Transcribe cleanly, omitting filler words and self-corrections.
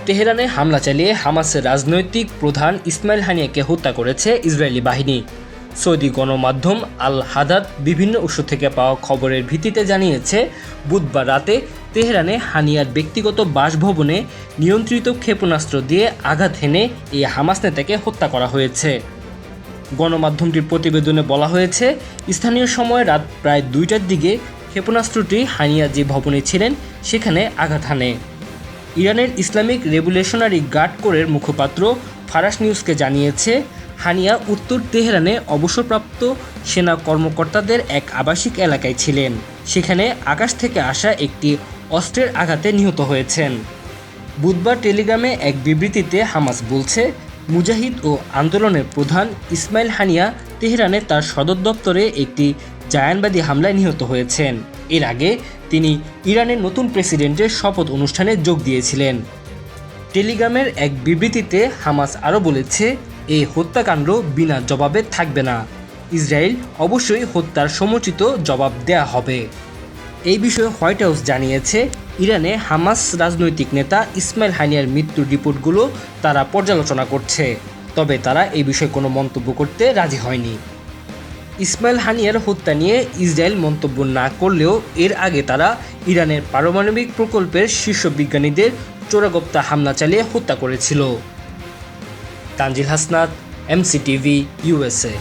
তেহরানে হামলা চালিয়ে হামাসের রাজনৈতিক প্রধান ইসমাইল হানিয়াকে হত্যা করেছে ইসরায়েলি বাহিনী। সৌদি গণমাধ্যম আল হাদাদ বিভিন্ন উৎস থেকে পাওয়া খবরের ভিত্তিতে জানিয়েছে, বুধবার রাতে তেহরানে হানিয়ার ব্যক্তিগত বাসভবনে নিয়ন্ত্রিত ক্ষেপণাস্ত্র দিয়ে আঘাত হেনে এই হামাস নেতাকে হত্যা করা হয়েছে। গণমাধ্যমটির প্রতিবেদনে বলা হয়েছে, স্থানীয় সময় রাত প্রায় 2টার দিকে ক্ষেপণাস্ত্রটি হানিয়া যে ভবনে ছিলেন সেখানে আঘাত হানে। ইরানের ইসলামিক রেভলিউশনারি গার্ড কোরের মুখপাত্র ফারাস নিউজকে জানিয়েছে, হানিয়া উত্তর তেহরানে অবসরপ্রাপ্ত সেনা কর্মকর্তাদের এক আবাসিক এলাকায় ছিলেন। সেখানে আকাশ থেকে আসা একটি অস্ত্রের আঘাতে নিহত হয়েছেন। বুধবার টেলিগ্রামে এক বিবৃতিতে হামাস বলছে, মুজাহিদ ও আন্দোলনের প্রধান ইসমাইল হানিয়া তেহরানে তার সদর দপ্তরে একটি জায়ানবাদী হামলায় নিহত হয়েছেন। এর আগে তিনি ইরানের নতুন প্রেসিডেন্টের শপথ অনুষ্ঠানে যোগ দিয়েছিলেন। টেলিগ্রামের এক বিবৃতিতে হামাস আরও বলেছে, এই হত্যাকাণ্ড বিনা জবাবে থাকবে না। ইসরায়েল অবশ্যই হত্যার সমুচিত জবাব দেয়া হবে। এই বিষয়ে হোয়াইট হাউস জানিয়েছে, ইরানে হামাস রাজনৈতিক নেতা ইসমাইল হানিয়ার মৃত্যুর রিপোর্টগুলো তারা পর্যালোচনা করছে, তবে তারা এই বিষয়ে কোনো মন্তব্য করতে রাজি হয়নি। ইসমাইল হানিয়ার হত্যা নিয়ে ইসরায়েল মন্তব্য না করলেও এর আগে তারা ইরানের পারমাণবিক প্রকল্পের শীর্ষ বিজ্ঞানীদের চোরাগোপ্তা হামলা চালিয়ে হত্যা করেছিল। Tanzil Hasnat, MCTV, USA।